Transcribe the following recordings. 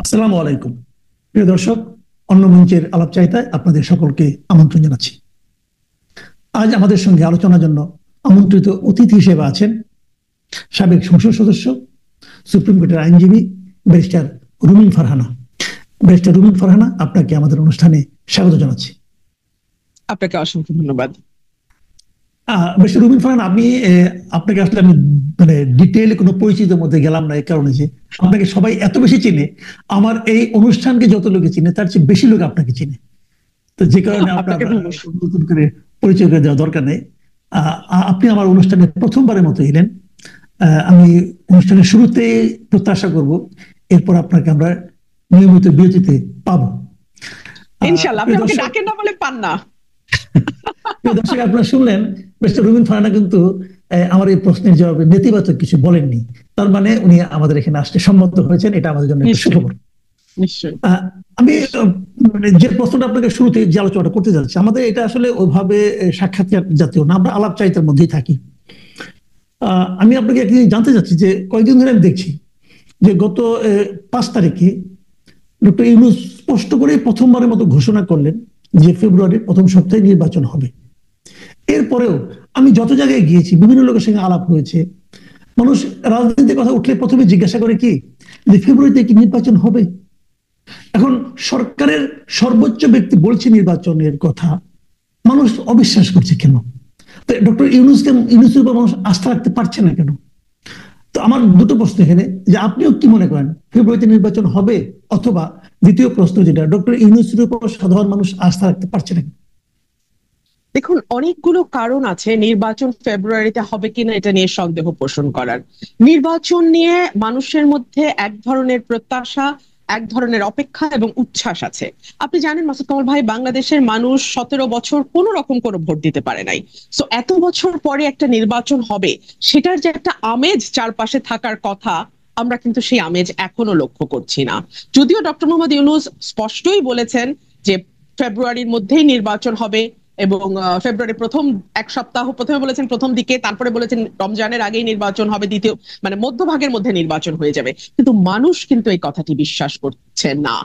আসসালামু আলাইকুম প্রিয় দর্শক, অন্য মঞ্চের আলাপচারিতায় আপনাদের সকলকে আমন্ত্রণ জানাচ্ছি। আজ আমাদের সঙ্গে আলোচনার জন্য আমন্ত্রিত অতিথি হিসেবে আছেন সাবেক সংসদ সদস্য, সুপ্রিম কোর্টের আইনজীবী ব্যারিস্টার রুমিন ফারহানা। ব্যারিস্টার রুমিন ফারহানা, আপনাকে আমাদের অনুষ্ঠানে স্বাগত জানাচ্ছি। আপনাকে অসংখ্য ধন্যবাদ। ব্যারিস্টার রুমিন ফারহানা, আপনাকে আসলে আমি ডিটেইলে কোনো পরিচিতির মধ্যে গেলাম না, এই কারণে যে আপনাকে সবাই এত বেশি চিনে, আমার এই অনুষ্ঠানকে যত লোকে চিনে তার চেয়ে বেশি লোক আপনাকে চিনে। তো যে কারণে আপনাকে নতুন করে পরিচয় করে দেওয়া দরকার নেই। আপনি আমার অনুষ্ঠানে প্রথমবারের মতো এলেন। আমি অনুষ্ঠানের শুরুতে প্রত্যাশা করব এরপর আপনাকে আমরা নিয়মিত বিরতিতে পাবো ইনশাআল্লাহ। আপনি আমাকে ডাকেন না বলে পান না। দর্শক, আপনারা শুনলেন মিস্টার রুমিন ফারহানা কিন্তু আমার এই প্রশ্নের জবাবে নেতিবাচক কিছু বলেননি। তার মানে উনি আমাদের এখানে আসতে সম্মত হয়েছেন, এটা আমাদের জন্য একটা সুখবর। আমি যে প্রশ্নটা আপনাকে শুরুতে যে আলোচনাটা করতে যাচ্ছি, আমাদের এটা আসলে ওইভাবে সাক্ষাৎকার জাতীয় না, আমরা আলাপচারিতার মধ্যেই থাকি। আমি আপনাকে একদিন জানতে চাচ্ছি যে কয়েকদিন ধরে আমি দেখছি যে গত 5 তারিখে ডক্টর ইউনূস স্পষ্ট করে প্রথমবারের মতো ঘোষণা করলেন যে ফেব্রুয়ারির প্রথম সপ্তাহে নির্বাচন হবে। এরপরেও আমি যত জায়গায় গিয়েছি, বিভিন্ন লোকের সঙ্গে আলাপ হয়েছে, মানুষ রাজনীতির কথা উঠলে প্রথমে জিজ্ঞাসা করে কি যে ফেব্রুয়ারিতে কি নির্বাচন হবে। এখন সরকারের সর্বোচ্চ ব্যক্তি বলছে নির্বাচনের কথা, মানুষ অবিশ্বাস করছে কেন? ডক্টর ইউনূসের উপর মানুষ আস্থা রাখতে পারছে না কেন? তো আমার দুটো প্রশ্ন এখানে, যে আপনিও কি মনে করেন ফেব্রুয়ারিতে নির্বাচন হবে, অথবা দ্বিতীয় প্রশ্ন যেটা, ডক্টর ইউনূসের উপর সাধারণ মানুষ আস্থা রাখতে পারছে না? দেখুন, অনেকগুলো কারণ আছে নির্বাচন ফেব্রুয়ারিতে হবে কিনা এটা নিয়ে সন্দেহ পোষণ করার। নির্বাচন নিয়ে মানুষের মধ্যে এক ধরনের প্রত্যাশা, এক ধরনের অপেক্ষা এবং উচ্ছ্বাস আছে। আপনি জানেন মাসুদ কামাল ভাই, বাংলাদেশের মানুষ 17 বছর কোনো রকম কোনো ভোট দিতে পারে নাই। সো এত বছর পরে একটা নির্বাচন হবে, সেটার যে একটা আমেজ চারপাশে থাকার কথা, আমরা কিন্তু সেই আমেজ এখনো লক্ষ্য করছি না। যদিও ডক্টর মোহাম্মদ ইউনূস স্পষ্টই বলেছেন যে ফেব্রুয়ারির মধ্যেই নির্বাচন হবে, এবং ফেব্রুয়ারির প্রথম এক সপ্তাহ, প্রথমে বলেছেন প্রথম দিকে, তারপরে বলেছেন রমজানের আগেই নির্বাচন হবে, দ্বিতীয় মানে মধ্যভাগের মধ্যে নির্বাচন হয়ে যাবে। কিন্তু মানুষ কিন্তু এই কথাটি বিশ্বাস করছে না।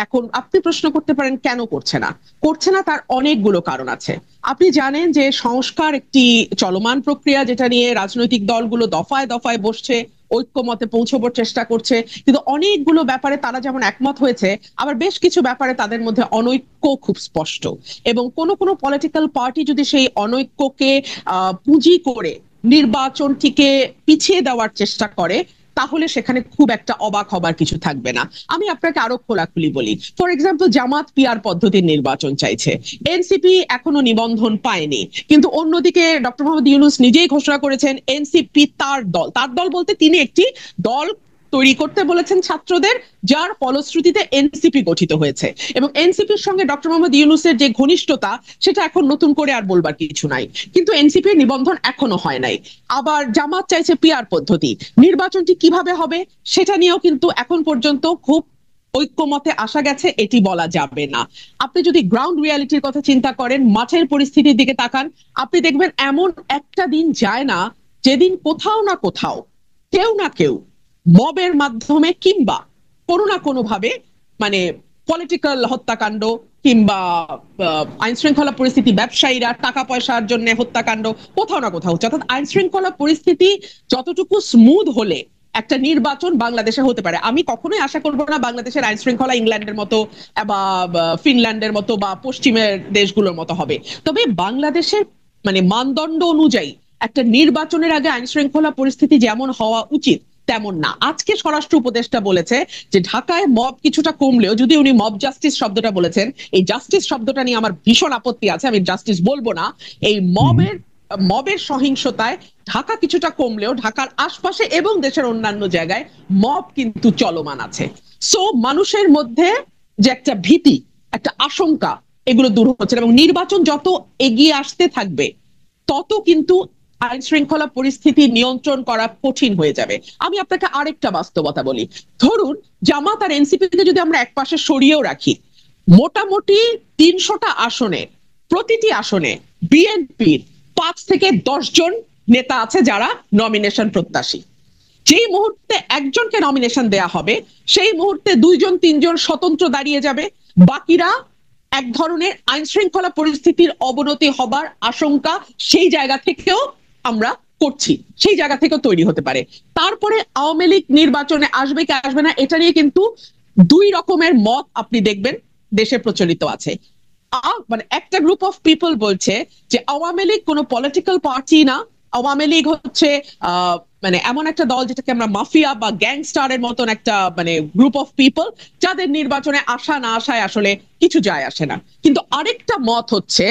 এখন আপনি প্রশ্ন করতে পারেন কেন করছে না। করছে না তার অনেকগুলো কারণ আছে। আপনি জানেন যে সংস্কার একটি চলমান প্রক্রিয়া, যেটা নিয়ে রাজনৈতিক দলগুলো দফায় দফায় বসছে, ঐক্যমতে পৌঁছবার চেষ্টা করছে, কিন্তু অনেকগুলো ব্যাপারে তারা যেমন একমত হয়েছে, আবার বেশ কিছু ব্যাপারে তাদের মধ্যে অনৈক্য খুব স্পষ্ট। এবং কোন কোন পলিটিক্যাল পার্টি যদি সেই অনৈক্যকে পুঁজি করে নির্বাচনটিকে পিছিয়ে দেওয়ার চেষ্টা করে, তাহলে সেখানে খুব একটা অবাক হবার কিছু থাকবে না। আমি আপনাকে আরো খোলাখুলি বলি। ফর এক্সাম্পল, জামাত পিআর পদ্ধতির নির্বাচন চাইছে, এনসিপি এখনো নিবন্ধন পায়নি, কিন্তু অন্যদিকে ডক্টর মোহাম্মদ ইউনূস নিজেই ঘোষণা করেছেন এনসিপি তার দল বলতে তিনি একটি দল তৈরি করতে বলেছেন ছাত্রদের, যার ফলশ্রুতিতে এনসিপি গঠিত হয়েছে। এবং এনসিপির সঙ্গে ডক্টর মোহাম্মদ ইউনূসের যে ঘনিষ্ঠতা, সেটা এখন নতুন করে আর বলবার কিছু নাই, কিন্তু এনসিপির নিবন্ধন এখনো হয় নাই। আবার জামাত চাইছে পিআর পদ্ধতি। নির্বাচনটি কিভাবে হবে সেটা নিয়েও কিন্তু এখন পর্যন্ত খুব ঐক্যমতে আসা গেছে এটি বলা যাবে না। আপনি যদি গ্রাউন্ড রিয়ালিটির কথা চিন্তা করেন, মাঠের পরিস্থিতির দিকে তাকান, আপনি দেখবেন এমন একটা দিন যায় না যেদিন কোথাও না কোথাও কেউ না কেউ মবের মাধ্যমে কিংবা কোনো না কোনো ভাবে, মানে পলিটিক্যাল হত্যাকাণ্ড কিংবা আইন শৃঙ্খলা পরিস্থিতি, ব্যবসায়ীরা টাকা পয়সার জন্য হত্যাকাণ্ড কোথাও না কোথাও হচ্ছে। অর্থাৎ আইন শৃঙ্খলা পরিস্থিতি যতটুকু স্মুথ হলে একটা নির্বাচন বাংলাদেশে হতে পারে। আমি কখনোই আশা করবো না বাংলাদেশের আইন শৃঙ্খলা ইংল্যান্ডের মতো বা ফিনল্যান্ডের মতো বা পশ্চিমের দেশগুলোর মতো হবে, তবে বাংলাদেশের মানে মানদণ্ড অনুযায়ী একটা নির্বাচনের আগে আইন শৃঙ্খলা পরিস্থিতি যেমন হওয়া উচিত তেমন না। আজকে স্বরাষ্ট্র উপদেষ্টা বলেছে যে ঢাকায় মব কিছুটা কমলেও, যদি উনি মব জাস্টিস শব্দটা বলেছেন, এই জাস্টিস শব্দটা নিয়ে আমার ভীষণ আপত্তি আছে, আমি জাস্টিস বলবো না। এই মবের সহিংসতায় ঢাকা কিছুটা কমলেও ঢাকার আশপাশে এবং দেশের অন্যান্য জায়গায় মব কিন্তু চলমান আছে। সো মানুষের মধ্যে যে একটা ভীতি, একটা আশঙ্কা, এগুলো দূর হচ্ছে এবং নির্বাচন যত এগিয়ে আসতে থাকবে তত কিন্তু আইন শৃঙ্খলা পরিস্থিতি নিয়ন্ত্রণ করা কঠিন হয়ে যাবে। আমি আপনাকে আরেকটা বাস্তবতা বলি। ধরুন, জামাত আর এনসিপিকে যদি আমরা একপাশে সরিয়েও রাখি, মোটামুটি 300টা আসনে, প্রতিটি আসনে বিএনপির 5 থেকে 10 জন নেতা আছে যারা নমিনেশন প্রত্যাশী। যেই মুহূর্তে একজনকে নমিনেশন দেয়া হবে সেই মুহূর্তে 2-3 জন স্বতন্ত্র দাঁড়িয়ে যাবে, বাকিরা এক ধরনের আইন শৃঙ্খলা পরিস্থিতির অবনতি হবার আশঙ্কা সেই জায়গা থেকেও আমরা করছি, সেই জায়গা থেকেও তৈরি হতে পারে। তারপরে আওয়ামী লীগ নির্বাচনে আসবে কি আসবে না এটা নিয়ে কিন্তু 2 রকমের মত আপনি দেখবেন দেশে প্রচলিত আছে। মানে একটা গ্রুপ অফ পিপল বলছে যে আওয়ামী লীগ কোনো পলিটিক্যাল পার্টি না, আওয়ামী লীগ হচ্ছে মানে এমন একটা দল যেটাকে আমরা মাফিয়া বা গ্যাংস্টারের মতন একটা মানে গ্রুপ অফ পিপল, যাদের নির্বাচনে আসা না আসায় আসলে কিছু যায় আসে না। কিন্তু আরেকটা মত হচ্ছে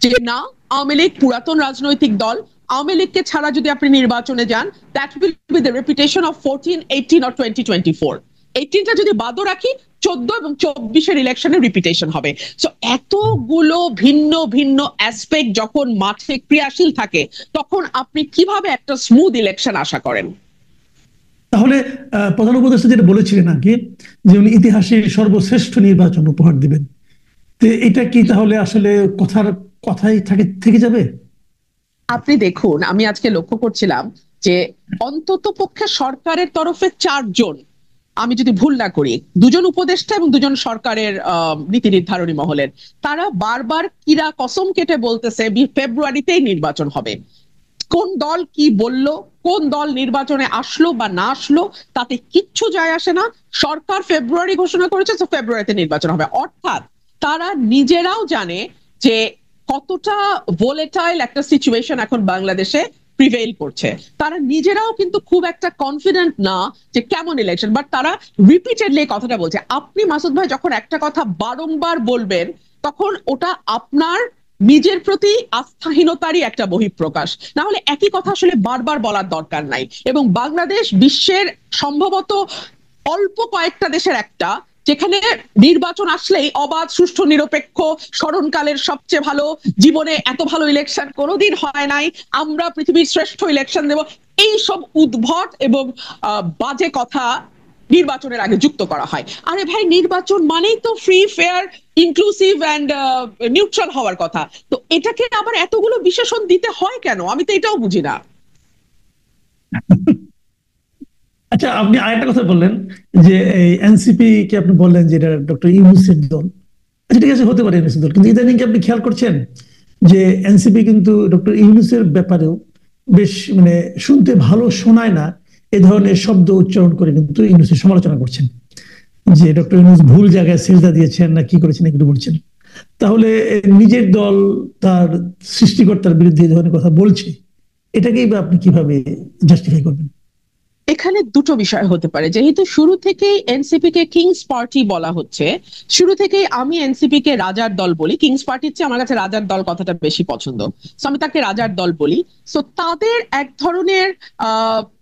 যে না, আওয়ামী লীগ পুরাতন রাজনৈতিক দল, আওয়ামী লীগকে ছাড়া যদি আপনি নির্বাচনে যান, that will be the reputation of 14, 18 or 2024। 18টা যদি বাদও রাখি, 14 এবং 24-এর ইলেকশনের রিপিটেশন হবে। সো এতগুলো ভিন্ন ভিন্ন অ্যাসপেক্ট যখন মাঠে ক্রিয়াশীল থাকে, তখন আপনি কিভাবে একটা স্মুথ ইলেকশন আশা করেন? তাহলে প্রধান উপদেষ্টা যেটা বলেছিলেন আগে যে উনি ইতিহাসে সর্বশ্রেষ্ঠ নির্বাচন উপহার দিবেন, তো এটা কি তাহলে আসলে কথাই থেকে যাবে? আপনি দেখুন, আমি আজকে লক্ষ্য করছিলাম যে অন্তত পক্ষে সরকারের তরফে 4 জন, আমি যদি ভুল না করি 2জন উপদেষ্টা এবং 2জন সরকারের নীতি নির্ধারণী মহলের, তারা বারবার কিরা কসম কেটে বলতেছে ফেব্রুয়ারিতেই নির্বাচন হবে। কোন দল কি বলল, কোন দল নির্বাচনে আসলো বা না আসলো তাতে কিচ্ছু যায় আসে না। সরকার ফেব্রুয়ারি ঘোষণা করেছে, তো ফেব্রুয়ারিতে নির্বাচন হবে। অর্থাৎ তারা নিজেরাও জানে যে কতটা ভোলেটাইল একটা সিচুয়েশন এখন বাংলাদেশে প্রিভেইল করছে। তারা নিজেরাও কিন্তু খুব একটা কনফিডেন্ট না যে কেমন ইলেকশন, বাট তারা রিপিটেডলি কথাটা বলছে। আপনি মাসুদ ভাই যখন একটা কথা বারংবার বলবেন, তখন ওটা আপনার নিজের প্রতি আস্থাহীনতারই একটা বহিঃপ্রকাশ। না হলে একই কথা আসলে বারবার বলার দরকার নাই। এবং বাংলাদেশ বিশ্বের সম্ভবত অল্প কয়েকটা দেশের একটা, যেখানে নির্বাচন আসলেই অবাধ, সুষ্ঠু, নিরপেক্ষ, স্মরণকালের সবচেয়ে ভালো, জীবনে এত ভালো ইলেকশন কোনোদিন হয় নাই, আমরা পৃথিবীর শ্রেষ্ঠ ইলেকশন দেব, এই সব উদ্ভট এবং বাজে কথা নির্বাচনের আগে যুক্ত করা হয়। আরে ভাই, নির্বাচন মানেই তো free, fair, inclusive and neutral হওয়ার কথা। তো এটাকে আবার এতগুলো বিশেষণ দিতে হয় কেন? আমি তো এটাও বুঝি না। আচ্ছা, আপনি আরেকটা কথা বললেন যে এই এনসিপি কে আপনি বললেন যে এটা ডক্টর ইউনূসের দল। আচ্ছা ঠিক আছে, হতে পারে ইউনূসের দল, কিন্তু ইদানিং আপনি খেয়াল করছেন যে এনসিপি কিন্তু ডক্টর ইউনূসের ব্যাপারেও বেশ মানে শুনতে ভালো শোনায় না এ ধরনের শব্দ উচ্চারণ করে কিন্তু ইউনূসের সমালোচনা করছেন যে ডক্টর ইউনূস ভুল জায়গায় সেজদা দিয়েছেন না কি করেছেন এগুলো বলছেন। তাহলে নিজের দল তার সৃষ্টিকর্তার বিরুদ্ধে এই ধরনের কথা বলছে, এটাকেই বা আপনি কিভাবে জাস্টিফাই করবেন? এখানে দুটো বিষয় হতে পারে। যেহেতু শুরু থেকেই এনসিপি কে কিংস পার্টি বলা হচ্ছে, শুরু থেকেই আমি এনসিপি কে রাজার দল বলি। কিংস পার্টির চেয়ে আমার কাছে রাজার দল কথাটা বেশি পছন্দ, সো আমি তাকে রাজার দল বলি। সো তাদের এক ধরনের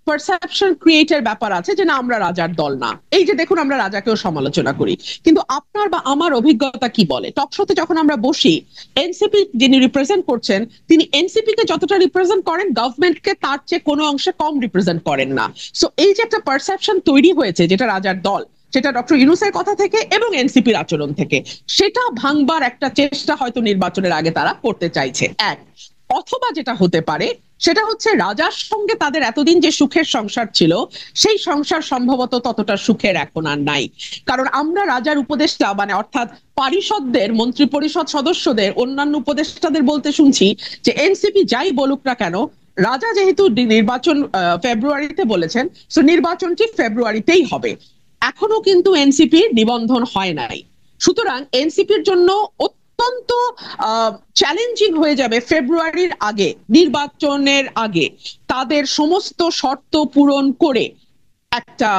পারসেপশন ক্রিয়েটের ব্যাপার আছে যে না, আমরা রাজার দল না। এই যে দেখুন, আমরা রাজাকেও সমালোচনা করি, কিন্তু আপনার বা আমার অভিজ্ঞতা কি বলে, টকশোতে যখন আমরা বসি, এনসিপি যিনি রিপ্রেজেন্ট করছেন, তিনি এনসিপি কে যতটা রিপ্রেজেন্ট করেন, গভর্নমেন্টকে তার চেয়ে কোনো অংশে কম রিপ্রেজেন্ট করেন না। সো এই যে একটা পারসেপশন তৈরি হয়েছে যেটা রাজার দল, সেটা ডক্টর ইউনূসের কথা থেকে এবং এনসিপির আচরণ থেকে, সেটা ভাঙবার একটা চেষ্টা হয়তো নির্বাচনের আগে তারা করতে চাইছে। এক, অথবা যেটা হতে পারে সেটা হচ্ছে রাজার সঙ্গে তাদের এতদিন যে সুখের সংসার ছিল, সেই সংসার সম্ভবত ততটা সুখের এখন আর নাই। কারণ আমরা রাজার উপদেষ্টা মানে অর্থাৎ পারিষদদের, মন্ত্রী পরিষদ সদস্যদের, অন্যান্য উপদেষ্টাদের বলতে শুনছি যে এনসিপি যাই বলুক না কেন, রাজা যেহেতু নির্বাচন ফেব্রুয়ারিতে বলেছেন, তো নির্বাচনটি ফেব্রুয়ারিতেই হবে। এখনো কিন্তু এনসিপির নিবন্ধন হয় নাই। সুতরাং এনসিপির জন্য অত্যন্ত চ্যালেঞ্জিং হয়ে যাবে ফেব্রুয়ারির আগে, নির্বাচনের আগে তাদের সমস্ত শর্ত পূরণ করে একটা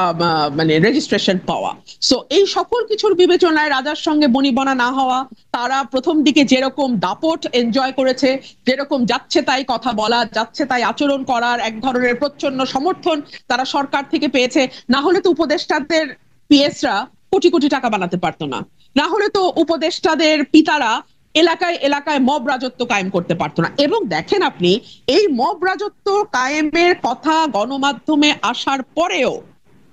মানে রেজিস্ট্রেশন পাওয়া। সো এই সকল কিছুর বিবেচনায় রাজার সঙ্গে বনিবনা না হওয়া, তারা প্রথম দিকে যেরকম দাপট এনজয় করেছে, যেরকম যাচ্ছে তাই কথা বলা, যাচ্ছে তাই আচরণ করার এক ধরনের প্রচ্ছন্ন সমর্থন তারা সরকার থেকে পেয়েছে। না হলে তো উপদেষ্টাদের পিএসরা কোটি কোটি টাকা বানাতে পারতো না, না হলে তো উপদেষ্টাদের পিতারা এলাকায় এলাকায় মব রাজত্ব কায়েম করতে পারতো না। এবং দেখেন আপনি, এই মব রাজত্ব কায়েমের কথা গণমাধ্যমে আসার পরেও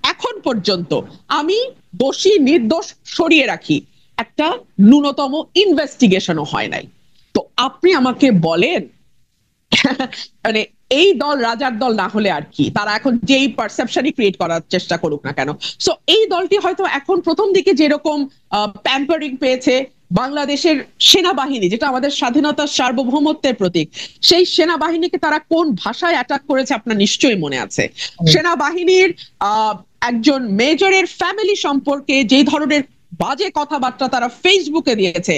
এখন পর্যন্ত আমি দোষী নির্দোষ সরিয়ে রাখি, একটা ন্যূনতম ইনভেস্টিগেশনও হয় নাই। তো আপনি আমাকে বলেন মানে এই দল রাজার দল না হলে আর কি, তারা এখন যেই পারসেপশনই ক্রিয়েট করার চেষ্টা করুক না কেন। সো এই দলটি হয়তো এখন প্রথম দিকে যেরকম প্যাম্পারিং পেয়েছে, বাংলাদেশের সেনাবাহিনী যেটা আমাদের স্বাধীনতার সার্বভৌমত্বের প্রতীক, সেই সেনাবাহিনীকে তারা কোন ভাষায় অ্যাটাক করেছে আপনার নিশ্চয়ই মনে আছে। সেনাবাহিনীর একজন মেজরের ফ্যামিলি সম্পর্কে যেই ধরনের বাজে কথাবার্তা তারা ফেসবুকে দিয়েছে,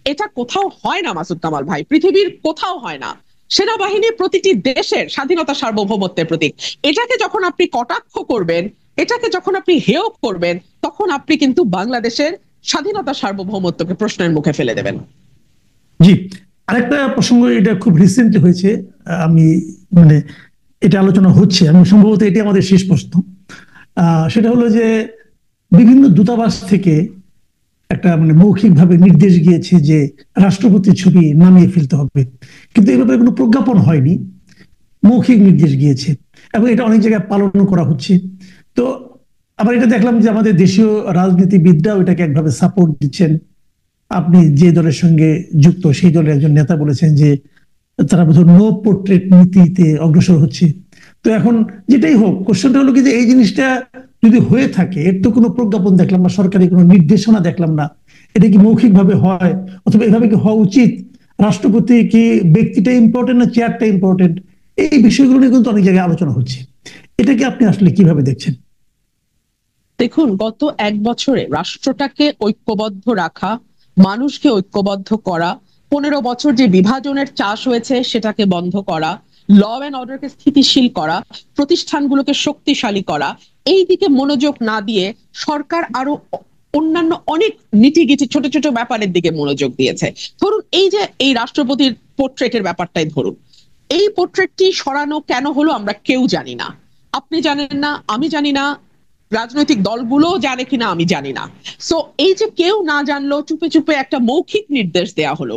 এটা কোথাও হয় না মাসুদ কামাল ভাই, পৃথিবীর কোথাও হয় না। সেনাবাহিনী প্রতিটি দেশের স্বাধীনতা সার্বভৌমত্বের প্রতীক। এটাকে যখন আপনি কটাক্ষ করবেন, এটাকে যখন আপনি হেয় করবেন, তখন আপনি কিন্তু বাংলাদেশের স্বাধীনতা সার্বভৌমত্বকে প্রশ্নের মুখে ফেলে দেবেন। জি, আরেকটা প্রসঙ্গ, এটা খুব রিসেন্টলি হয়েছে, আমি মানে এটা আলোচনা হচ্ছে, আমি সম্ভবত এটি আমাদের শেষ প্রশ্ন। সেটা হলো যে বিভিন্ন দূতাবাস থেকে একটা মানে মৌখিকভাবে নির্দেশ গিয়েছে যে রাষ্ট্রপতির ছবি নামিয়ে ফেলতে হবে, কিন্তু এ ব্যাপারে কোনো প্রজ্ঞাপন হয়নি, মৌখিক নির্দেশ গিয়েছে এবং এটা অনেক জায়গায় পালন করা হচ্ছে। তো আবার এটা দেখলাম যে আমাদের দেশীয় রাজনীতিবিদরাও এটাকে একভাবে সাপোর্ট দিচ্ছেন। আপনি যে দলের সঙ্গে যুক্ত সেই দলের একজন নেতা বলেছেন যে তারা বোধহয় নো পোর্ট্রেট নীতিতে অগ্রসর হচ্ছে। তো এখন যেটাই হোক, কোশ্চেনটা হলো কি যে এই জিনিসটা যদি হয়ে থাকে, এর তো কোনো প্রজ্ঞাপন দেখলাম না, সরকারি কোনো নির্দেশনা দেখলাম না, এটা কি মৌখিক ভাবে হয় অথবা এভাবে কি হওয়া উচিত? রাষ্ট্রপতি কি ব্যক্তিটা ইম্পর্টেন্ট না চেয়ারটা ইম্পর্টেন্ট? এই বিষয়গুলো নিয়ে কিন্তু অনেক জায়গায় আলোচনা হচ্ছে। এটাকে আপনি আসলে কিভাবে দেখছেন? দেখুন, গত এক বছরে রাষ্ট্রটাকে ঐক্যবদ্ধ রাখা, মানুষকে ঐক্যবদ্ধ করা, 15 বছর যে বিভাজনের চাষ হয়েছে সেটাকে বন্ধ করা, ল অ্যান্ড অর্ডারকে স্থিতিশীল করা, প্রতিষ্ঠানগুলোকে শক্তিশালী করা, এই দিকে মনোযোগ না দিয়ে সরকার আরো অন্যান্য অনেক নিটিগিটি ছোট ছোট ব্যাপারের দিকে মনোযোগ দিয়েছে। ধরুন এই যে এই রাষ্ট্রপতির পোর্ট্রেটের ব্যাপারটাই ধরুন, এই পোর্ট্রেটটি সরানো কেন হলো আমরা কেউ জানি না, আপনি জানেন না, আমি জানি না, রাজনৈতিক দলগুলো জানে কিনা আমি জানি না। সো এই যে কেউ না জানলো, চুপে চুপে একটা মৌখিক নির্দেশ দেয়া হলো,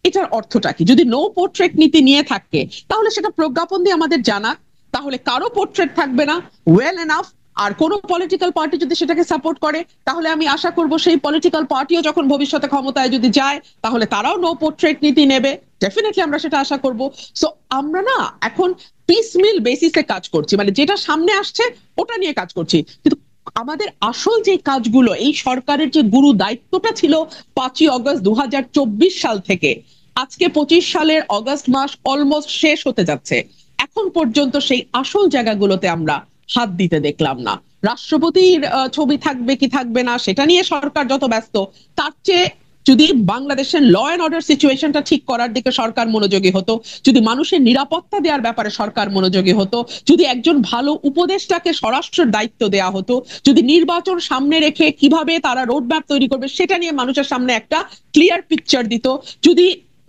এটার অর্থটা কি? যদি নো পোর্ট্রেট নীতি নিয়ে থাকে তাহলে সেটা প্রজ্ঞাপন দিয়ে আমাদের জানা, তাহলে কারো পোর্ট্রেট থাকবে না, ওয়েল এনাফ। আর কোন পলিটিক্যাল পার্টি যদি সেটাকে সাপোর্ট করে, তাহলে আমি আশা করব সেই পলিটিক্যাল পার্টিও যখন ভবিষ্যতে ক্ষমতায় যদি যায়, তাহলে তারাও নো পোর্ট্রেট নীতি নেবে, ডেফিনেটলি আমরা সেটা আশা করব। সো আমরা না এখন পিসমিল বেসিসে কাজ করছি, মানে যেটা সামনে আসছে ওটা নিয়ে কাজ করছি, কিন্তু আমাদের আসল যে কাজগুলো, এই সরকারের যে গুরু দায়িত্বটা ছিল 5ই অগস্ট 2024 সাল থেকে আজকে 25 সালের অগস্ট মাস অলমোস্ট শেষ হতে যাচ্ছে, এখন পর্যন্ত সেই আসল জায়গাগুলোতে আমরা হাত দিতে দেখলাম না। রাষ্ট্রপতির ছবি থাকবে কি থাকবে না সেটা নিয়ে সরকার যত ব্যস্ত, তার চেয়ে যদি বাংলাদেশের ল অ্যান্ড অর্ডার সিচুয়েশনটা ঠিক করার দিকে সরকার মনোযোগী হতো, যদি মানুষের নিরাপত্তা দেওয়ার ব্যাপারে সরকার মনোযোগী হতো, যদি একজন ভালো উপদেষ্টাকে স্বরাষ্ট্রের দায়িত্ব দেওয়া হতো, যদি নির্বাচন সামনে রেখে কিভাবে তারা রোডম্যাপ তৈরি করবে সেটা নিয়ে মানুষের সামনে একটা ক্লিয়ার পিকচার দিত, যদি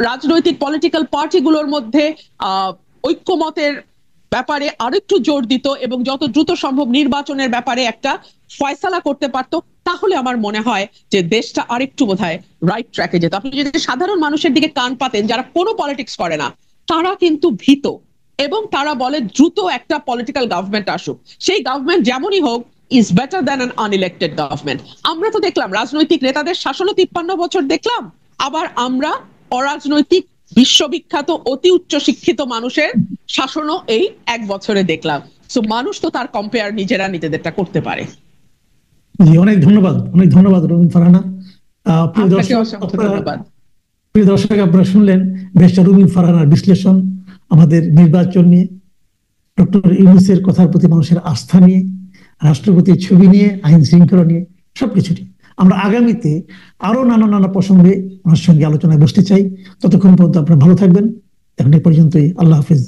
রাজনৈতিক পলিটিক্যাল পার্টিগুলোর মধ্যে ঐক্যমতের ব্যাপারে আরেকটু জোর দিত এবং যত দ্রুত সম্ভব নির্বাচনের ব্যাপারে একটা ফয়সালা করতে পারতো, তাহলে আমার মনে হয় যে দেশটা আরেকটু বোধহয় রাইট ট্র্যাকে যেত। আপনি যদি সাধারণ মানুষের দিকে কান পাতেন, যারা কোনো পলিটিক্স করে না, তারা কিন্তু ভীত এবং তারা বলে দ্রুত একটা পলিটিক্যাল গভর্নমেন্ট আসুক, সেই গভর্নমেন্ট যেমনই হোক is better than an unelected government. আমরা তো দেখলাম রাজনৈতিক নেতাদের শাসনও 53 বছর দেখলাম, আবার আমরা অরাজনৈতিক বিশ্ববিখ্যাত অতি উচ্চ শিক্ষিত মানুষের শাসনও এই এক বছরে দেখলাম। সো মানুষ তো তার কম্পেয়ার নিজেরা নিজেদেরটা করতে পারে। জি, অনেক ধন্যবাদ, অনেক ধন্যবাদ রুমিন ফারহানা। প্রিয় দর্শক, আপনারা শুনলেন ব্যারিস্টার রুমিন ফারহানার বিশ্লেষণ আমাদের নির্বাচন নিয়ে, ডক্টর ইউনূসের কথার প্রতি মানুষের আস্থা নিয়ে, রাষ্ট্রপতির ছবি নিয়ে, আইন শৃঙ্খলা নিয়ে, সবকিছু নিয়ে। আমরা আগামীতে আরো নানা প্রসঙ্গে ওনার সঙ্গে আলোচনায় বসতে চাই। ততক্ষণ পর্যন্ত আপনারা ভালো থাকবেন। এখন এই পর্যন্তই। আল্লাহ হাফিজ।